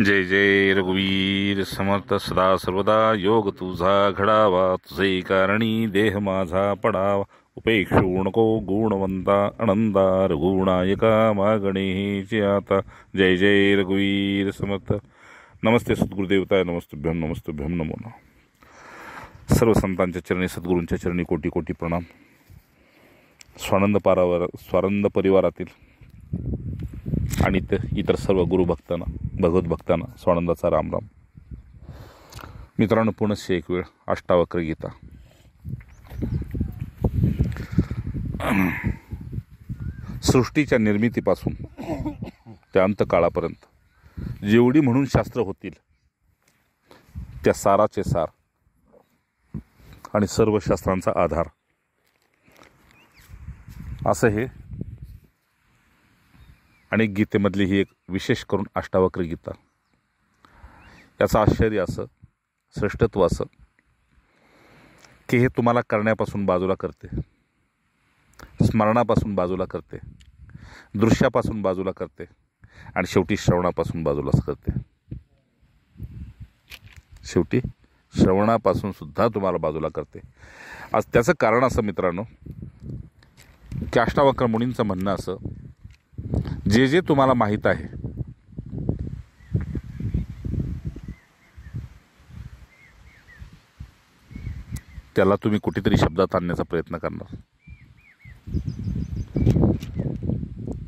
जय जय रघुवीर समर्थ सदा सर्वदा योग तुझा घडावा, तुझे कारणी देह माझा पडावा. उपेक्षू नको गुणवंता आनंदा, रघुनायका मागणेची आता. जय जय रघुवीर समर्थ. नमस्ते सद्गुरुदेवताय, नमस्तुभ्यम नमस्तुभ्यम नमो नमः. सर्व संतांच्या चरणी, सद्गुरूंच्या चरणी कोटी कोटी प्रणाम. स्वानंद परिवारातील आणि इतर सर्व गुरुभक्तांना, भगवत भक्तांना स्वानंदाचा रामराम. मित्रांनो, पुनश्च एक वेळ अष्टावक्र गीता. सृष्टीच्या निर्मितीपासून त्या अंतकाळापर्यंत जेवढी म्हणून शास्त्र होतील त्या साराचे सार आणि सर्व शास्त्रांचा आधार असं हे आणि गीतेमधली ही एक विशेष करून अष्टावक्र गीता. याचं आश्चर्य असं, श्रेष्ठत्व असं की हे तुम्हाला करण्यापासून बाजूला करते, स्मरणापासून बाजूला करते, दृश्यापासून बाजूला करते आणि शेवटी श्रवणापासून बाजूलाच करते. शेवटी श्रवणापासून सुद्धा तुम्हाला बाजूला करते. आज त्याचं कारण असं मित्रांनो की अष्टावक्र मुनींचं म्हणणं असं, जे जे तुम्हाला माहीत आहे त्याला तुम्ही कुठेतरी शब्दात आणण्याचा प्रयत्न करणार,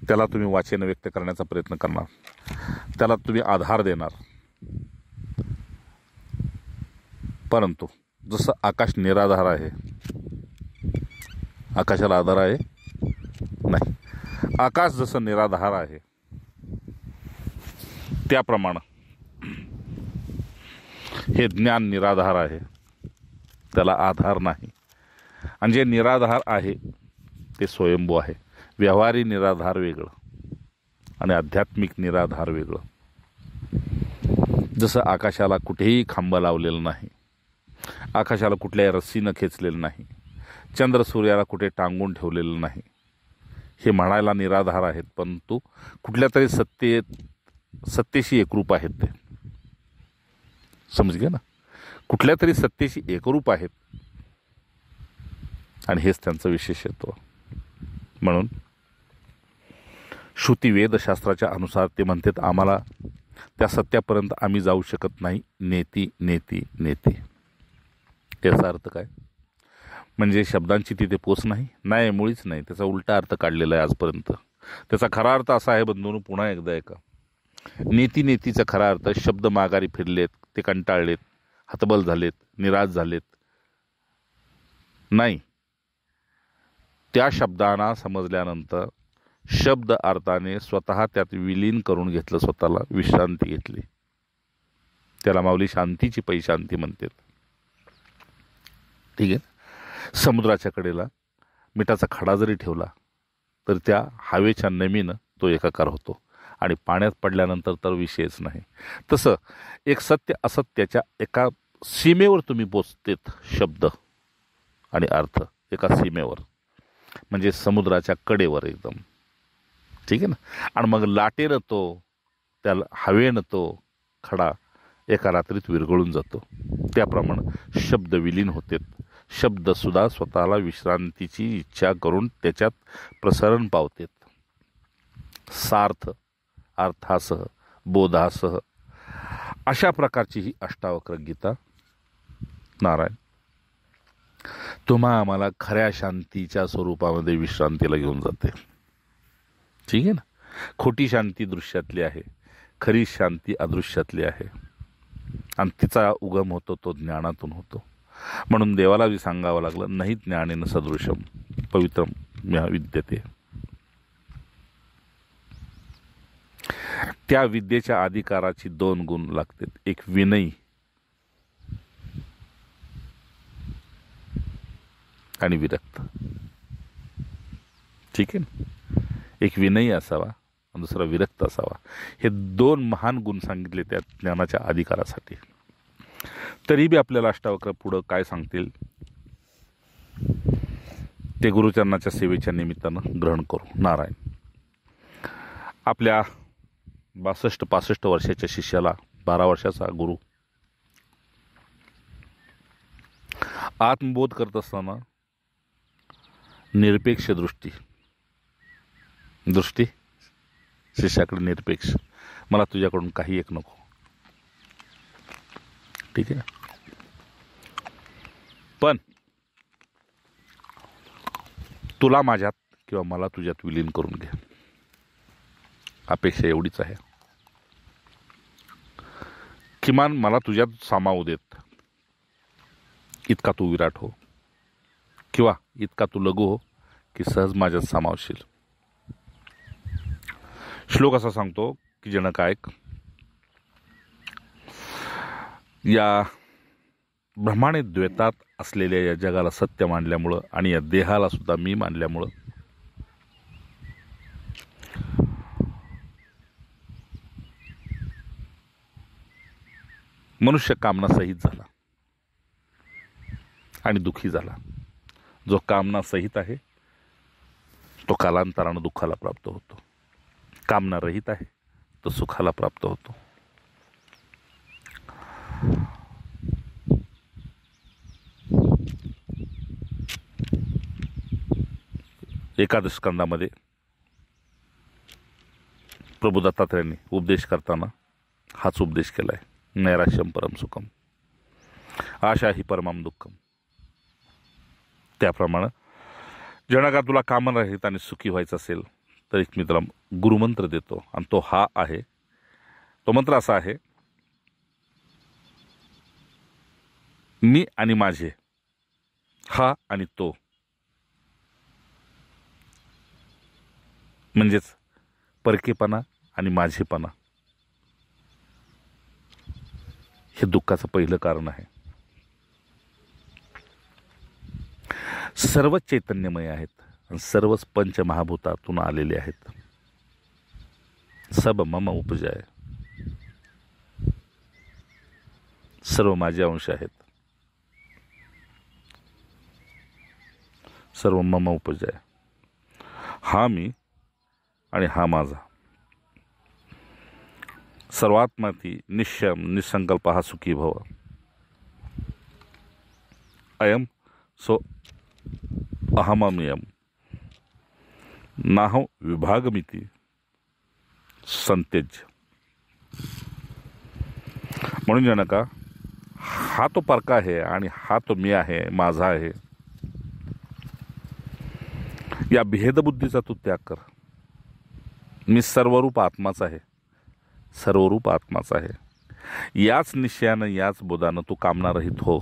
त्याला तुम्ही वाचेनं व्यक्त करण्याचा प्रयत्न करणार, त्याला तुम्ही आधार देणार. परंतु जसं आकाश निराधार आहे, आकाशाला आधार आहे नाही, आकाश जसं निराधार आहे त्याप्रमाणे हे ज्ञान निराधार आहे, त्याला आधार नाही. आणि जे निराधार आहे ते स्वयंभू आहे. व्यवहारी निराधार वेगळं आणि आध्यात्मिक निराधार वेगळं. जसं आकाशाला कुठेही खांब लावलेलं नाही, आकाशाला कुठल्याही रस्सीनं खेचलेलं नाही, चंद्र सूर्याला कुठे टांगून ठेवलेलं नाही, हे म्हणायला निराधार आहेत, परंतु कुठल्या तरी सत्तेशी एकरूप आहेत. ते समजले ना, कुठल्या तरी सत्तेशी एकरूप आहेत आणि हेच त्यांचं विशेषत्व. म्हणून श्रुती वेदशास्त्राच्या अनुसार ते म्हणतात, आम्हाला त्या सत्यापर्यंत आम्ही जाऊ शकत नाही. नेती नेती नेती. याचा अर्थ काय? म्हणजे शब्दांची तिथे पोच नाही, नाही, मुळीच नाही. त्याचा उलटा अर्थ काढलेला आहे आजपर्यंत. त्याचा खरा अर्थ असा आहे बंधूंनो, पुन्हा एकदा ऐका. नेती नेतीचा खरा अर्थ, शब्द माघारी फिरलेत, ते कंटाळलेत, हतबल झालेत, निराश झालेत. नाही, त्या शब्दांना समजल्यानंतर शब्द अर्थाने स्वतः त्यात विलीन करून घेतलं, स्वतःला विश्रांती घेतली. त्याला माऊली शांतीची पै शांती म्हणतात. ठीक आहे. समुद्राच्या कडेला मिठाचा खडा जरी ठेवला तर त्या हवेच्या नमीनं तो एकाकार होतो आणि पाण्यात पडल्यानंतर तर विषयच नाही. तसं एक सत्य असत्याच्या एका सीमेवर तुम्ही पोचतेत, शब्द आणि अर्थ एका सीमेवर, म्हणजे समुद्राच्या कडेवर एकदम. ठीक आहे ना. आणि मग लाटेनं त्या हवेनं तो खडा एका रात्रीत विरघळून जातो. त्याप्रमाणे शब्द विलीन होतेत. शब्द सुद्धा स्वतःला विश्रांतीची इच्छा करून त्याच्यात प्रसरण पावतेत. सार्थ, अर्थासह, बोधासह अशा प्रकारची ही अष्टावक्र गीता नारायण तुम्हा आम्हाला खऱ्या शांतीच्या स्वरूपामध्ये विश्रांतीला घेऊन जाते. ठीक आहे ना. खोटी शांती दृश्यातली आहे, खरी शांती अदृश्यातली आहे आणि तिचा उगम होतो तो ज्ञानातून होतो. म्हणून देवाला बी सांगावं लागलं, नाही ज्ञानेन सदृशम पवित्रम विद्यते. त्या विद्येच्या अधिकाराची 2 गुण लागतात. एक विनयी आणि विरक्त. ठीक आहे ना. एक विनयी असावा आणि दुसरा विरक्त असावा. हे 2 महान गुण सांगितले त्या ज्ञानाच्या अधिकारासाठी. तरी बी आपल्याला अष्टावक्र पुढं काय सांगतील ते गुरुचरणाच्या सेवेच्या निमित्तानं ग्रहण करू. नारायण. आपल्या 62-65 वर्षाच्या शिष्याला 12 वर्षाचा गुरु आत्मबोध करत असताना निरपेक्ष दृष्टी शिष्याकडे निरपेक्ष, मला तुझ्याकडून काही एक नको. ठीक आहे, पण तुला माझ्यात किंवा मला तुझ्यात विलीन करून घे. अपेक्षा एवढीच आहे. किमान मला तुझ्यात सामावू देत, इतका तू विराट हो किंवा इतका तू लघु हो की सहज माझ्यात सामावशील. श्लोक असा सांगतो की जनक ऐक, या ब्रह्माने द्वैतात असलेल्या या जगाला सत्य मानल्यामुळं आणि या देहाला सुद्धा मी मानल्यामुळं मनुष्य कामनासहित झाला आणि दुःखी झाला. जो कामनासहित आहे तो कालांतरानं दुःखाला प्राप्त होतो. कामना रहित आहे तो सुखाला प्राप्त होतो. एकादश स्कंदामध्ये प्रभू दत्तात्रेयांनी उपदेश करताना हाच उपदेश केलाय, नैराश्यम परम सुखम, आशा ही परमम दुःखम. त्याप्रमाणे जनका तुला कामना रहित आणि सुखी व्हायचं असेल तर एक मी तुला गुरुमंत्र देतो आणि तो हा आहे. तो मंत्र असा आहे, मी आणि माझे, हा आणि तो, म्हणजेच परकेपणा आणि माझेपणा हे दुःखाचं पहिलं कारण आहे. सर्वच चैतन्यमय आहेत आणि सर्वच पंचमहाभूतातून आलेले आहेत. सब मम उपजाय, सर्व माझे अंश आहेत. सर्व मम उपजाय, हा मी आणि हा माझा. सर्वात्माती निश्चय निसंकल्प हा सुखी भव. अयम सो अहमयम नाहं विभागमिति संत्यज्य. म्हणून जनका, हा तो परका आहे आणि हा तो मी आहे, माझा आहे. या भेदबुद्धीचा तू त्याग कर. मी सर्वरूप आत्माच आहे, सर्वरूप आत्माच आहे. याच निश्चयानं, याच बोधानं तू कामनारहित हो.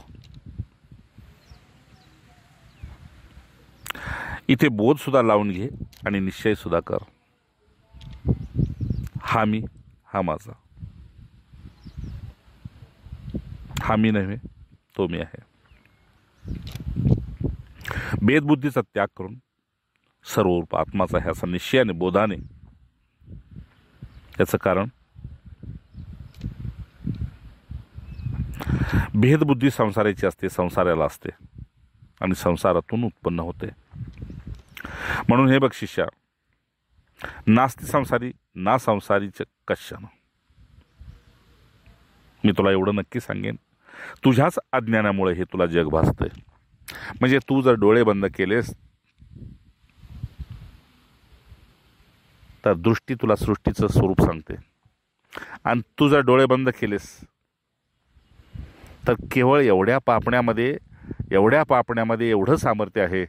इथे बोध सुद्धा लावून घे आणि निश्चय सुद्धा कर. हा मी, हा माझा. हा मी नव्हे, तो मी आहे. भेदबुद्धीचा त्याग करून सर्वरूप आत्माचा आहे असा निश्चयाने, बोधाने. याचं कारण भेदबुद्धी संसाराची असते, संसाराला असते आणि संसारातून उत्पन्न होते. म्हणून हे बघ शिष्या, नास्ति संसारी ना संसारीच कशानं. मी तुला एवढं नक्की सांगेन, तुझ्याच अज्ञानामुळे हे तुला जग भासतंय. म्हणजे तू जर डोळे बंद केलेस तर दृष्टी तुला सृष्टीचं स्वरूप सांगते, आणि तू जर डोळे बंद केलेस तर केवळ एवढ्या पापण्यामध्ये एवढं सामर्थ्य आहे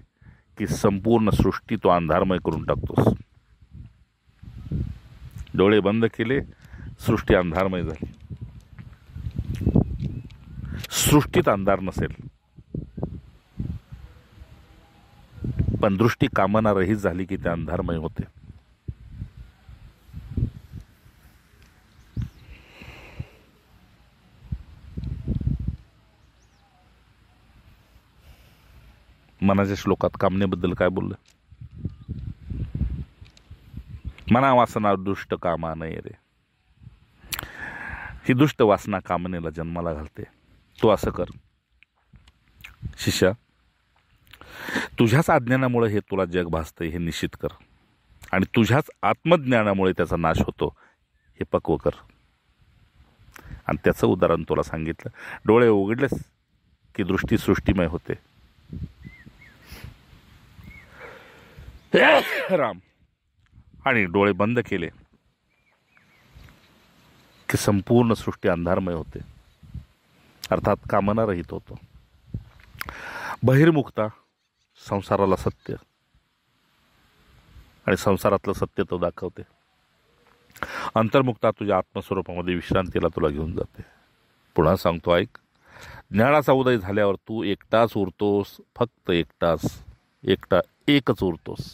की संपूर्ण सृष्टी तो अंधारमय करून टाकतोस. डोळे बंद केले, सृष्टी अंधारमय झाली. सृष्टीत अंधार नसेल, पण दृष्टी कामना रहित झाली की ते अंधारमय होते. मनाच्या श्लोकात कामनेबद्दल काय बोललं? मना वासना दुष्ट कामा नये रे. ही दुष्ट वासना कामनेला जन्माला घालते. तू असं कर शिष्या, तुझ्याच अज्ञानामुळे हे तुला जग भासतंय हे निश्चित कर, आणि तुझ्याच आत्मज्ञानामुळे त्याचा नाश होतो हे पक्व कर. आणि त्याचं उदाहरण तुला सांगितलं. डोळे उघडलेस की दृष्टी सृष्टीमय होते. राम. आणि डोळे बंद केले की संपूर्ण सृष्टी अंधारमय होते, अर्थात कामना रहित होतो. बहिर्मुखता संसाराला सत्य आणि संसारातलं सत्य तो दाखवते. अंतर्मुक्ता तुझ्या आत्मस्वरूपामध्ये विश्रांतीला तुला घेऊन जाते. पुन्हा सांगतो ऐक. ज्ञानाचा उदय झाल्यावर तू एकटाच उरतोस, फक्त एकटाच, एकटा एकच उरतोस.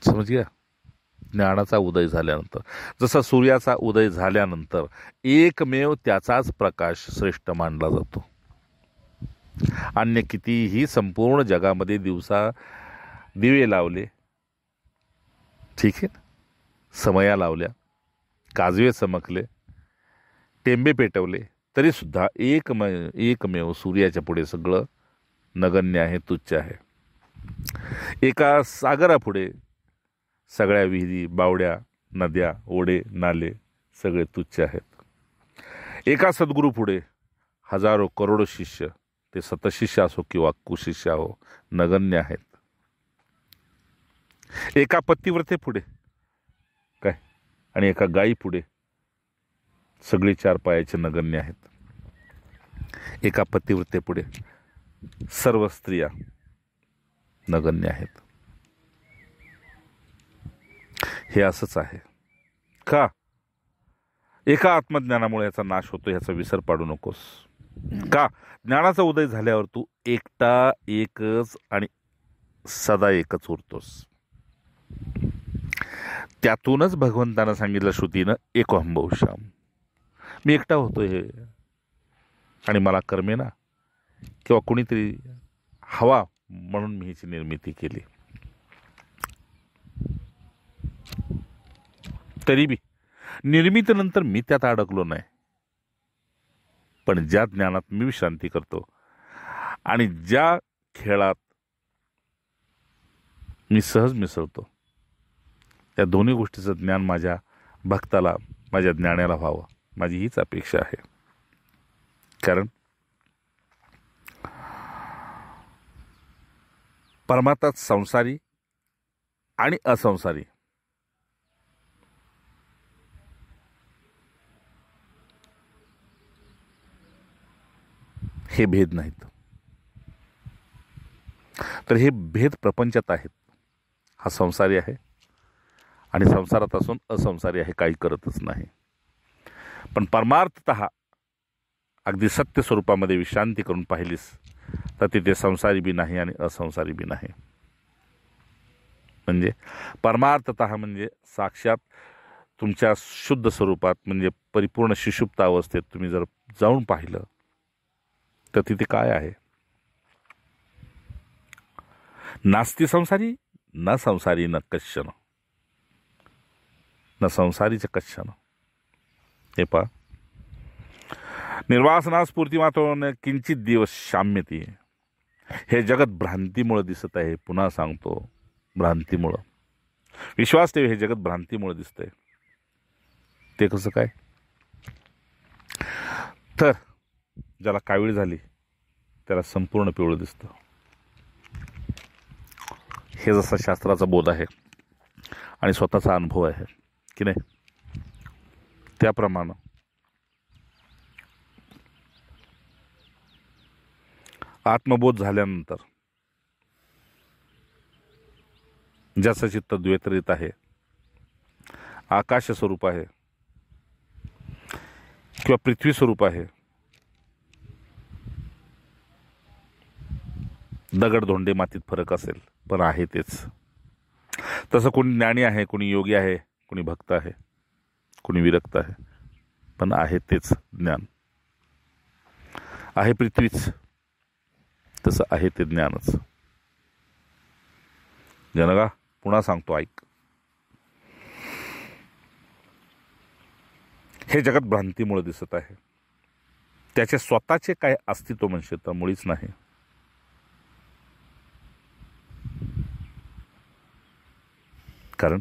समज घ्या. ज्ञानाचा उदय झाल्यानंतर, जसा सूर्याचा उदय झाल्यानंतर एकमेव त्याचाच प्रकाश श्रेष्ठ मानला जातो. अन्य कितीही संपूर्ण जगामध्ये दिवसा दिवे लावले, ठीक आहे, समया लावल्या, काजवे चमकले, टेंबे पेटवले, तरी सुद्धा एकमेव सूर्याच्या पुढे सगळं नगण्य आहे, तुच्छ आहे. एका सागरापुढे सगळ्या विहिरी, बावड्या, नद्या, ओढे, नाले सगळे तुच्छ आहेत. एका सद्गुरू पुढे हजारो करोडो शिष्य, ते सतशिष्य असो किंवा कुशिष्य हो, नगण्य आहेत. एका पतिव्रते पुढे काय आणि एका गायी पुढे सगळे चार पायाचे नगण्य आहेत. एका पतिव्रते पुढे सर्व स्त्रिया नगण्य आहेत. हे असंच आहे का? एका आत्मज्ञानामुळे याचा नाश होतो, ह्याचा विसर पाडू नकोस. का? ज्ञानाचा उदय झाल्यावर तू एकटा एकच आणि सदा एकच उरतोस. त्यातूनच भगवंतानं सांगितलं श्रुतीनं, एकोहंबहुशाम, मी एकटा होतोय हे आणि मला कर्मे ना किंवा कुणीतरी हवा म्हणून मी हिची निर्मिती केली. तरी बी निर्मितीनंतर मी त्यात अडकलो नाही. पण ज्या ज्ञानात मी विश्रांती करतो आणि ज्या खेळात मी सहज मिसळतो, त्या दोन्ही गोष्टीचं ज्ञान माझ्या भक्ताला, माझ्या ज्ञानाला व्हावं, माझी हीच अपेक्षा आहे. कारण परमार्थात संसारी आणि असंसारी हे भेद नाहीत. तर हे भेद प्रपंचात आहेत. हा संसारी आहे आणि संसारात असून असंसारी आहे, काही करतच नाही. पण परमार्थतः अगदी सत्य स्वरूपामध्ये विश्रांती करून पाहिलीस तर तिथे संसारी बी नाही आणि असंसारी बी नाही. म्हणजे परमार्थतः म्हणजे साक्षात तुमच्या शुद्ध स्वरूपात, म्हणजे परिपूर्ण सुषुप्त अवस्थेत तुम्ही जर जाऊन पाहिलं तर तिथे काय आहे? नास्ति संसारी न संसारी न कश्चन, न संसारीच कश्चन. हे पहा, निर्वासना स्फूर्ती मात्र किंचित दिवस शाम्यती. हे जगत भ्रांतीमुळे दिसत आहे. पुन्हा सांगतो, भ्रांतीमुळं. विश्वास ठेव, हे जगत भ्रांतीमुळे दिसतंय. ते कसं काय? तर ज्याला कावीळ झाली त्याला संपूर्ण पिवळं दिसतं. हे जसा शास्त्राचा बोध आहे आणि स्वतःचा अनुभव आहे की नाही, त्याप्रमाणे आत्मबोध झाल्यानंतर ज्याचं चित्त द्वैतरित आहे, आकाश स्वरूप आहे किंवा पृथ्वी स्वरूप आहे, दगड धोंडे मातीत फरक असेल पण आहे तेच. तसं कोणी ज्ञानी आहे, कोणी योगी आहे, कोणी भक्त आहे, कोणी विरक्त आहे, पण आहे तेच ज्ञान. आहे पृथ्वीच, तसं आहे ते ज्ञानच. जनका, पुन्हा सांगतो ऐक. हे जगत भ्रांतीमुळे दिसत आहे. त्याचे स्वतःचे काय अस्तित्व म्हणशील तर मुळीच नाही. कारण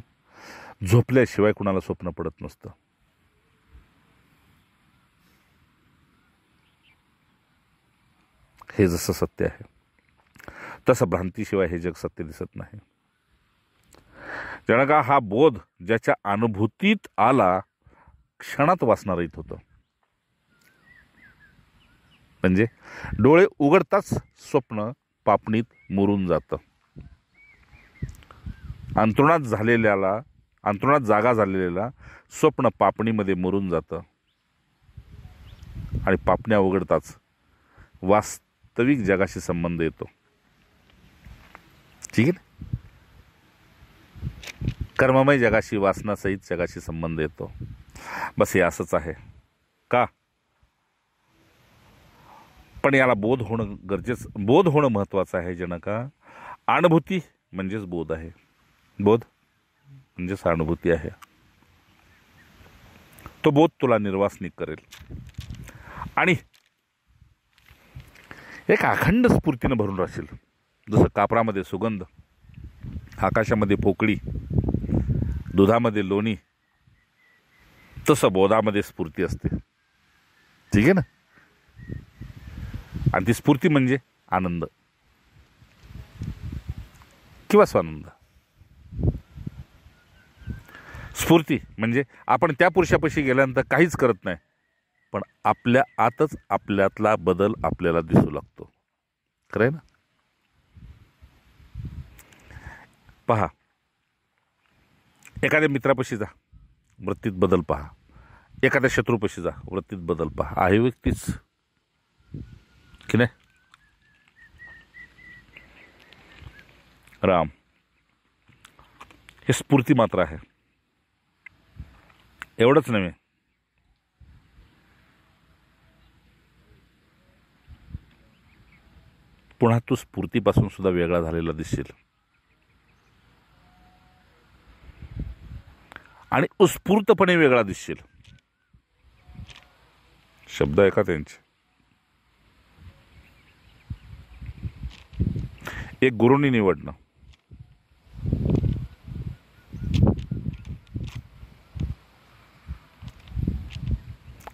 झोपल्याशिवाय कुणाला स्वप्न पडत नसतं. हे जसं सत्य आहे तसं भ्रांतीशिवाय हे जग सत्य दिसत नाही. जणका हा बोध ज्याच्या अनुभूतीत आला क्षणात वासना रहित होतं. म्हणजे डोळे उघडताच स्वप्न पापणीत मुरून जातं. अंतरुणात जागा झालेल्याला स्वप्न पापणीमध्ये मुरून जातं आणि पापण्या उघडताच वास्तविक जगाशी संबंध येतो. ठीक आहे. कर्ममय जगाशी, वासनासहित जगाशी संबंध येतो. बस हे असंच आहे का? पण याला बोध होणं महत्वाचं आहे. जनका अनुभूती म्हणजेच बोध आहे. बोध म्हणजेच अनुभूती आहे. तो बोध तुला निर्वासनिक करेल आणि एक अखंड स्फूर्तीनं भरून राहशील. जसं कापरामध्ये सुगंध, आकाशामध्ये पोकळी, दुधामध्ये लोणी, तसं बोधामध्ये स्फूर्ती असते. ठीक आहे ना? आणि ती स्फूर्ती म्हणजे आनंद किंवा स्वानंद. स्फूर्ती म्हणजे आपण त्या पुरुषापाशी गेल्यानंतर काहीच करत नाही, पण आपल्या आतच आपल्यातला बदल आपल्याला दिसू लागतो. खरं आहे ना? पहा, एखाद्या मित्रापाशी जा, वृत्तीत बदल पहा. एखाद्या शत्रूपाशी जा, वृत्तीत बदल पहा. आहे व्यक्तीच की नाही? राम हे स्फूर्ती मात्र आहे. एवढंच नव्हे, पुन्हा तू स्फूर्तीपासून सुद्धा वेगळा झालेला दिसशील आणि उत्स्फूर्तपणे वेगळा दिसशील. शब्द आहे का त्यांचे? एक गुरुनी निवडणं,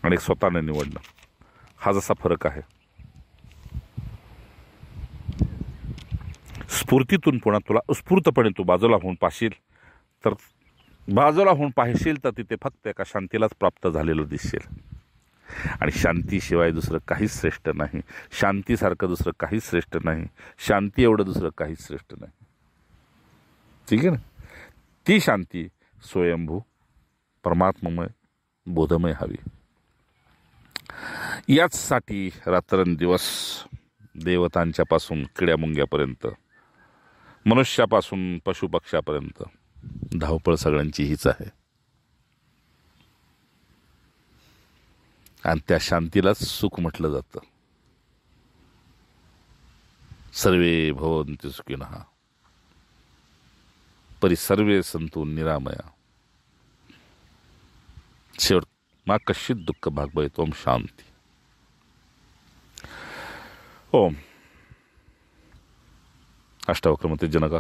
आणि एक स्वतःने निवडणं, हा जसा फरक आहे. स्फूर्तीतून पुन्हा तुला उत्स्फूर्तपणे तू बाजूला होऊन पाहशील तर तिथे फक्त एका शांतीलाच प्राप्त झालेलं दिसशील. आणि शांतीशिवाय दुसरं काहीच श्रेष्ठ नाही. शांतीसारखं दुसरं काहीच श्रेष्ठ नाही. शांती एवढं दुसरं काहीच श्रेष्ठ नाही. ठीक आहे ना? ती शांती स्वयंभू, परमात्ममय, बोधमय हवी. याचसाठी रात्रंदिवस देवतांच्यापासून किड्यामुंग्यापर्यंत, मनुष्यापासून पशुपक्ष्यापर्यंत धावपळ सगळ्यांची हीच आहे. आणि त्या शांतीलाच सुख म्हटलं जातं. सर्वे भवन्तु सुखिनः परिसर्वे सन्तु निरामया. शेवट मा कश्चित दुःख भागभयतो ओम शांती. ओम अष्टावक्रमते जनका,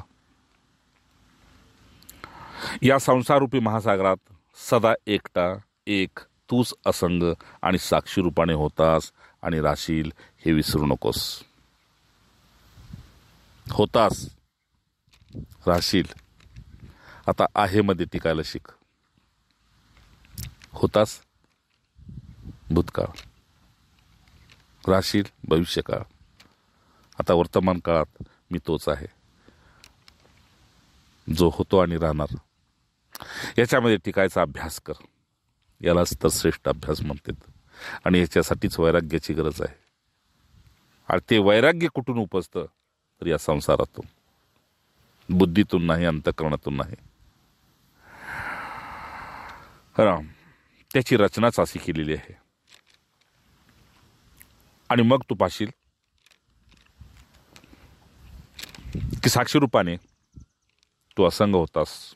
या संसाररूपी महासागरात सदा एकटा एक तूच असंग आणि साक्षी रूपाने होतास आणि राशील हे विसरू नकोस. होतास, राशील. आता आहे मध्ये टिकायला शिक. होतास भूतकाळ, राशील भविष्यकाळ. आता वर्तमान काळात मी तोच आहे जो होतो आणि राहणार. याच्यामध्ये टिकायचा अभ्यास कर. यालाच तर श्रेष्ठ अभ्यास म्हणतात. आणि याच्यासाठीच वैराग्याची गरज आहे. आणि ते वैराग्य कुठून उपजतं? तर या संसारातून, बुद्धीतून नाही, अंतःकरणातून नाही. राम त्याची रचनाच अशी केलेली आहे. आणि मग तू पाहशील की साक्षी रूपाने तू असंग होतास.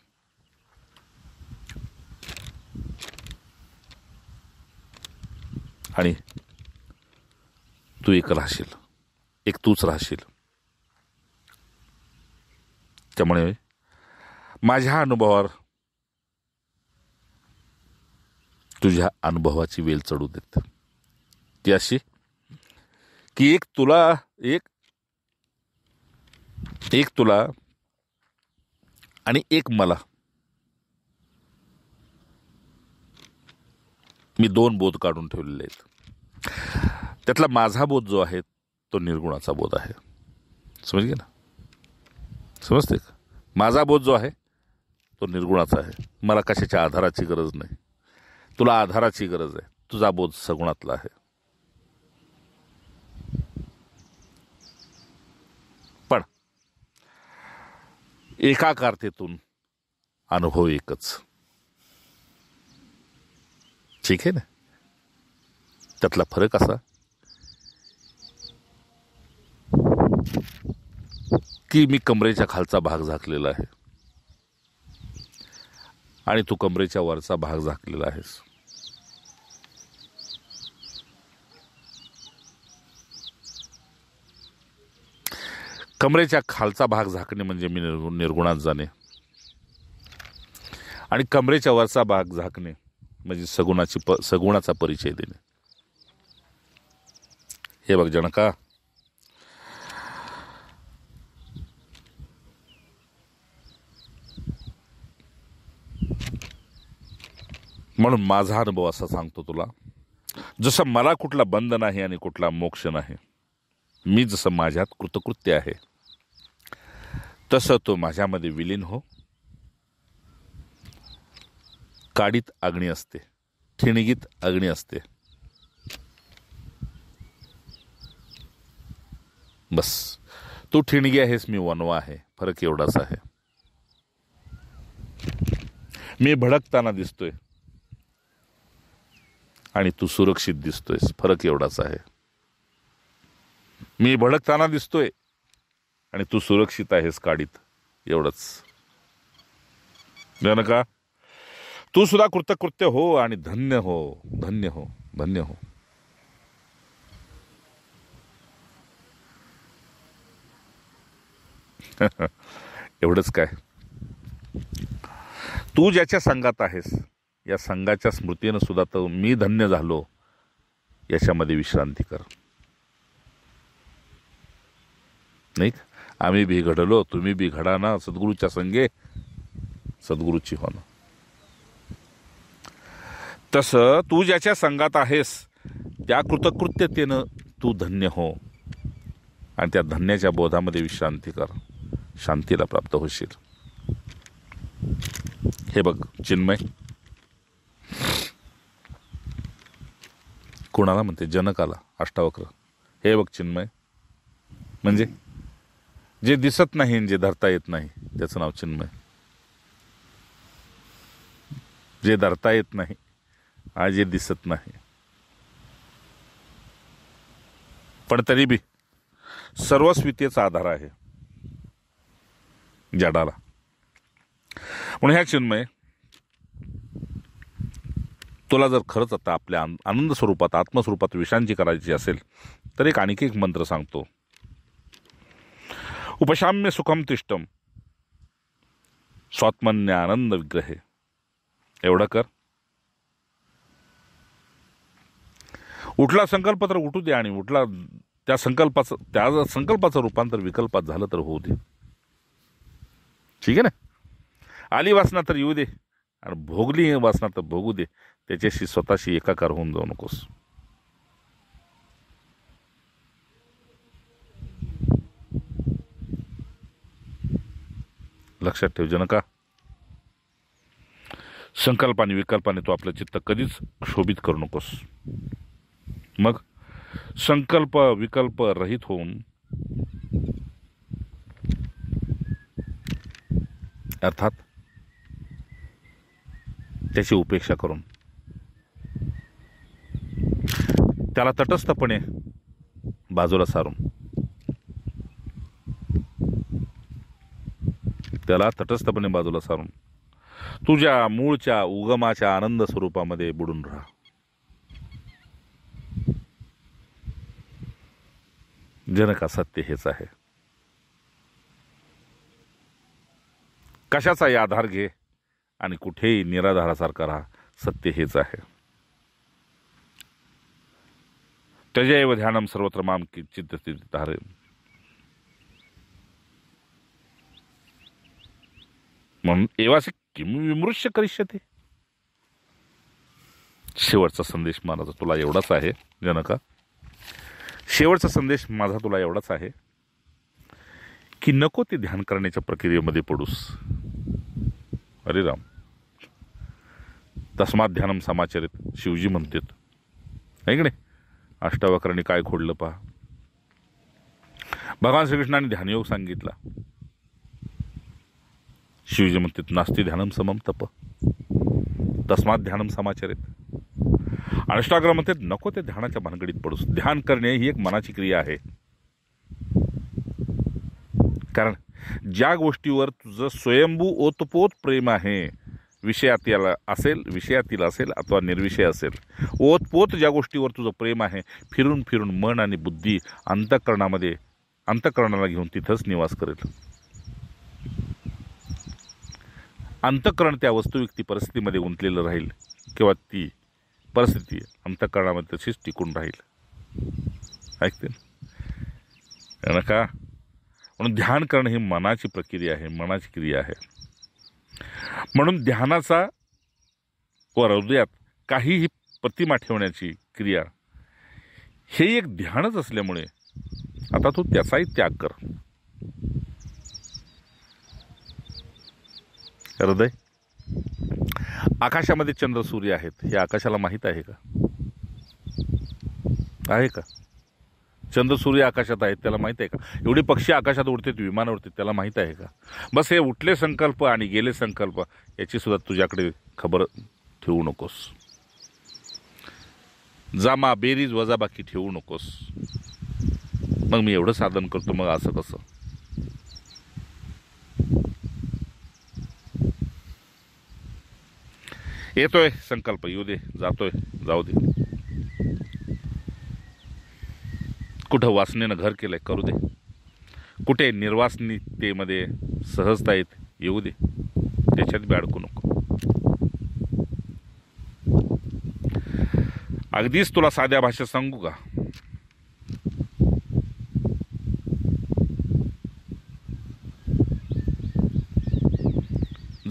आणि तू एक राहशील, एक तूच राहशील. त्यामुळे माझ्या अनुभवावर तुझ्या अनुभवाची वेल चढू देत. ती अशी की एक तुला आणि एक मला, मी दोन बोध काढून ठेवलेले आहेत. त्यातला माझा बोध जो आहे तो निर्गुणाचा बोध आहे. समजले ना? समजते का? माझा बोध जो आहे तो निर्गुणाचा आहे. मला कशाच्या आधाराची गरज नाही. तुला आधाराची गरज आहे. तुझा बोध सगुणातला आहे. पण एकाकारतेतून अनुभव एकच. ठीक आहे ना? त्यातला फरक असा की मी कमरेच्या खालचा भाग झाकलेला आहे आणि तू कमरेच्या वरचा भाग झाकलेला आहेस. कमरेच्या खालचा भाग झाकणे म्हणजे मी निर्गुणात जाणे आणि कमरेच्या वरचा भाग झाकणे म्हणजे सगुणाचा परिचय देणे. हे बघ जनका, म्हणून माझा अनुभव असा सांगतो तुला, जसं मला कुठला बंध नाही आणि कुठला मोक्ष नाही, मी जसं माझ्यात कृतकृत्य आहे तसं तो माझ्यामध्ये विलीन हो. काडीत अग्नी असते, ठिणगीत अग्नी असते. बस तू ठिणगी आहेस, मी वनवा आहे. फरक एवढाच आहे. मी भडकताना दिसतोय आणि तू सुरक्षित दिसतोयस. फरक एवढाच आहे. मी भडकताना दिसतोय आणि तू सुरक्षित आहेस काडीत. एवढंच. जनका, तू सुद्धा कृतकृत्य हो आणि धन्य हो, धन्य हो, धन्य हो. एवढंच काय, तू ज्याच्या संघात आहेस या संघाच्या स्मृतीनं सुद्धा तर मी धन्य झालो याच्यामध्ये विश्रांती कर. नाही, आम्ही बी घडलो, तुम्ही बी घडा ना सद्गुरूच्या संगे, सद्गुरूची हो ना. तसं तू ज्याच्या संघात आहेस त्या कृतकृत्यतेनं तू धन्य हो आणि त्या धन्याच्या बोधामध्ये विश्रांती कर. शांतीला प्राप्त होशील. हे बघ चिन्मय, कोणाला म्हणते? जनकाला, अष्टावक्र. हे बघ चिन्मय म्हणजे जे दिसत नाही आणि जे धरता येत नाही त्याचं नाव चिन्मय. जे धरता येत नाही आणि जे दिसत नाही पण तरी बी सर्वस्वितेचा आधार आहे जडाला. म्हणून ह्या चिन्मय, तुला जर खरंच आता आपल्या आनंद स्वरूपात, आत्मस्वरूपात विश्रांती करायची असेल तर आणखी एक मंत्र सांगतो. उपशाम्य सुखम तिष्ठम स्वात्मन्य आनंद विग्रहे. एवढं कर. उठला संकल्प तर उठू दे आणि उठला त्या संकल्पाचं रूपांतर विकल्पात झालं तर होऊ दे. ठीक आहे ना? आली वासना तर येऊ दे आणि भोगली वासना तर भोगू दे. त्याच्याशी स्वतःशी एकाकार होऊन जाऊ नकोस. लक्षात ठेव जनका, संकल्पाने विकल्पाने तू आपलं चित्त कधीच क्षोभित करू नकोस. मग संकल्प विकल्प रहित होऊन, अर्थात त्याची उपेक्षा करून, त्याला तटस्थपणे बाजूला सारून, तुझ्या मूळच्या उगमाच्या आनंद स्वरूपामध्ये बुडून राहा. जनका, सत्य हेच आहे. कशाचाही आधार घे आणि कुठेही निराधारासारखा राहा. सत्य हेच आहे. त्यजैव ध्यानं सर्वत्र मां चित्तस्थितिं धारय. म्हणून एवासे किम विमृश्य करिष्यते. शेवटचा संदेश माझा तुला एवढाच आहे जनका. शेवटचा संदेश माझा तुला एवढाच आहे की नको ते ध्यान करण्याच्या प्रक्रियेमध्ये पडूस. अरे राम, तस्मात ध्यानम समाचरित शिवजी म्हणतात, ऐक नाही. अष्टावक्रांनी काय खोडलं पहा. भगवान श्रीकृष्णाने ध्यानयोग सांगितला. शिवजी म्हणतात नास्ति ध्यानम समम तप तस्मात ध्यानम समाचरित. अष्टावक्र म्हणतात नको ते ध्यानाच्या भानगडीत पडूस. ध्यान करणे ही एक मनाची क्रिया आहे. कारण ज्या गोष्टीवर तुझं स्वयंभू ओतपोत प्रेम आहे, विषयातील असेल अथवा निर्विषय असेल, ओतपोत ज्या गोष्टीवर तुझं प्रेम आहे, फिरून फिरून मन आणि बुद्धी अंतःकरणाला घेऊन तिथंच निवास करेल. अंतःकरण त्या वस्तुविक्ती परिस्थितीमध्ये गुंतलेलं राहील किंवा ती परिस्थिती अंतःकरणामध्ये तशीच टिकून राहील. ऐकते ना का? म्हणून ध्यान करणं ही मनाची प्रक्रिया आहे, मनाची क्रिया आहे. म्हणून ध्यानाचा व हृदयात काहीही प्रतिमा ठेवण्याची क्रिया हे एक ध्यानच असल्यामुळे आता तू त्याचाही त्याग कर. हृदय, आकाशामध्ये चंद्र सूर्य आहेत हे आकाशाला माहीत आहे का? आहे का? चंद्र सूर्य आकाशात आहेत त्याला माहीत आहे का? एवढे पक्षी आकाशात उडतात, विमान उडतात, त्याला माहीत आहे का? बस हे उठले संकल्प आणि गेले संकल्प याची सुद्धा तुझ्याकडे खबर ठेवू नकोस. जामा बेरीज वजाबाकी ठेवू नकोस. मग मी एवढं साधन करतो, मग असं कसं? येतोय संकल्प, येऊ दे. जातोय, जाऊ दे. कुठं वासनेनं घर केलंय, करू दे. कुठे निर्वासनीतेमध्ये सहजता येत, येऊ दे. त्याच्यात बी अडकू नको. अगदीच तुला साध्या भाषेत सांगू का?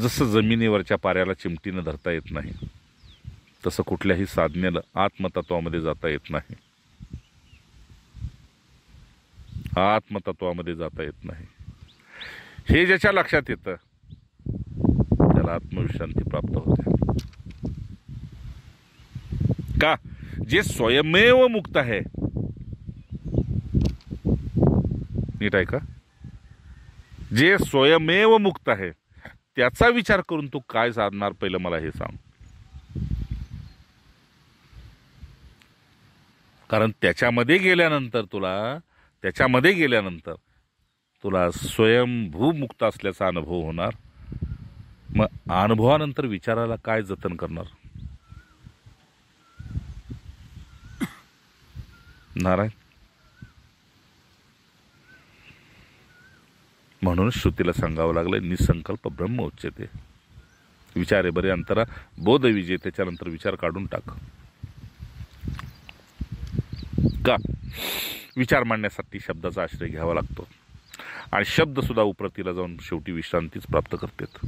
जसं जमिनीवरच्या पाऱ्याला चिमटीनं धरता येत नाही, तसं कुठल्याही साधनेला आत्मतत्वामध्ये जाता येत नाही. आत्मतत्वामध्ये जाता येत नाही. हे ज्याच्या लक्षात येतं त्याला आत्मविश्रांती प्राप्त होते. का? जे स्वयमेव मुक्त आहे. नीट आहे का? जे स्वयमेव मुक्त आहे त्याचा विचार करून तू काय साधणार, पहिलं मला हे सांग. कारण त्याच्यामध्ये गेल्यानंतर तुला स्वयंभू मुक्त असल्याचा अनुभव होणार. मग अनुभवानंतर विचाराला काय जतन करणार? नारायण. म्हणून श्रुतीला सांगावं लागलं निसंकल्प ब्रह्म उच्यते. विचारे बरे अंतरा बोध विजय. त्याच्यानंतर विचार काढून टाक. का? विचार मांडण्यासाठी शब्दाचा आश्रय घ्यावा लागतो आणि शब्द सुद्धा उपरतीला जाऊन शेवटी विश्रांतीच प्राप्त करतात.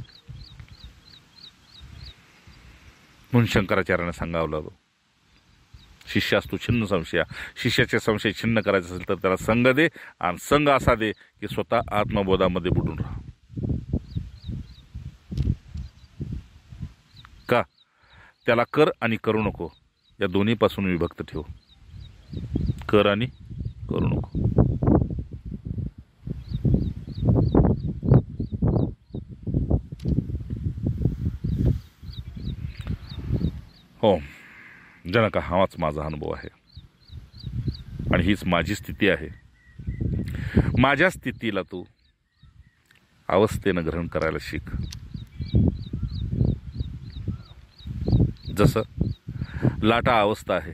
म्हणून शंकराचार्याने सांगावं लागलं शिष्यास्तु छिन्न संशया. शिष्याचे संशय छिन्न करायचे असेल तर त्याला संग दे, आणि संग असा दे की स्वतः आत्मबोधामध्ये बुडून राहा. का? त्याला कर आणि करू नको या दोन्हीपासून विभक्त ठेव. कर आणि करू नको. हो जनका, हाच माझा अनुभव आहे आणि हीच माझी स्थिती आहे. माझ्या स्थितीला तू अवस्थेनं ग्रहण करायला शिक. जसं लाटा अवस्था आहे,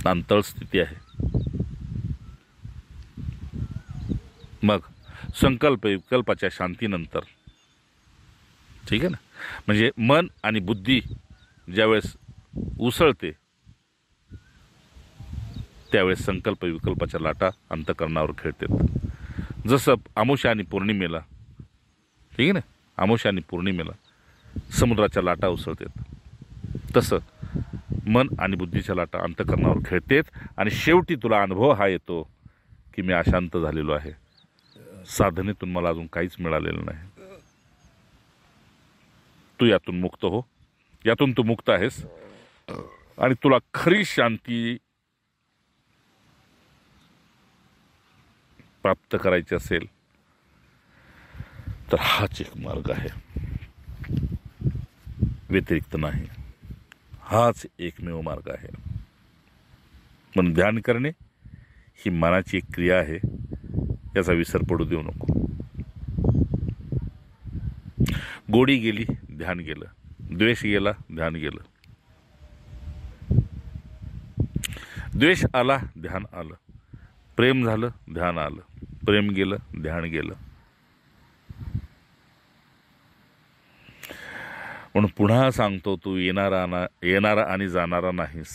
अंतळ स्थिती आहे. मग संकल्प विकल्पाच्या शांतीनंतर, ठीक आहे ना, म्हणजे मन आणि बुद्धी ज्यावेळेस उसळते त्यावेळेस संकल्प विकल्पाच्या लाटा अंतःकरणावर खेळतात. जसं अमावस्या आणि पौर्णिमेला, ठीक आहे ना, अमावस्या आणि पौर्णिमेला समुद्राच्या लाटा उसळतात, तसं मन आणि बुद्धीच्या लाटा अंतःकरणावर खेळतात आणि शेवटी तुला अनुभव हा येतो की मी अशांत झालेलो आहे, साधनेतून मला अजून काहीच मिळालेलं नाही. तू यातून मुक्त हो, यातून तू मुक्त आहेस आणि तुला खरी शांती प्राप्त करायची असेल तर हाच एक मार्ग आहे, व्यतिरिक्त नाही. हाच एकमेव मार्ग आहे. म्हणून ध्यान करणे ही मनाची एक क्रिया आहे, याचा विसर पडू देऊ नको. गोडी गेली, ध्यान गेलं. द्वेष गेला, ध्यान गेलं. द्वेष आला, ध्यान आलं. प्रेम झालं, ध्यान आलं. प्रेम गेलं, ध्यान गेलं. म्हणून पुन्हा सांगतो, तू येणारा आणि जाणारा नाहीस,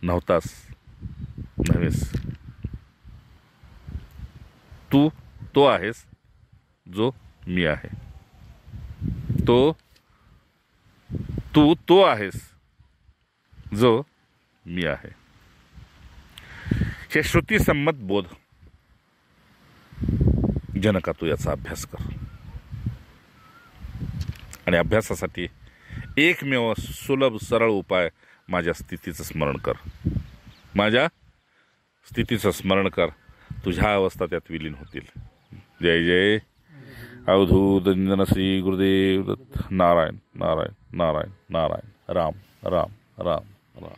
नव्हतास, नव्हेस. तू तो आहेस जो मी आहे. तू तो आहेस जो मी आहे. हे श्रुतीसंमत बोध. जनका, तू याचा अभ्यास कर आणि अभ्यासासाठी एकमेव सुलभ सरळ उपाय माझ्या स्थितीचं स्मरण कर. माझ्या स्थितीचं स्मरण कर, तुझ्या अवस्था त्यात विलीन होतील. जय जय अवधूत निंदन श्री गुरुदेव दत्त. नारायण नारायण नारायण नारायण. राम राम राम राम.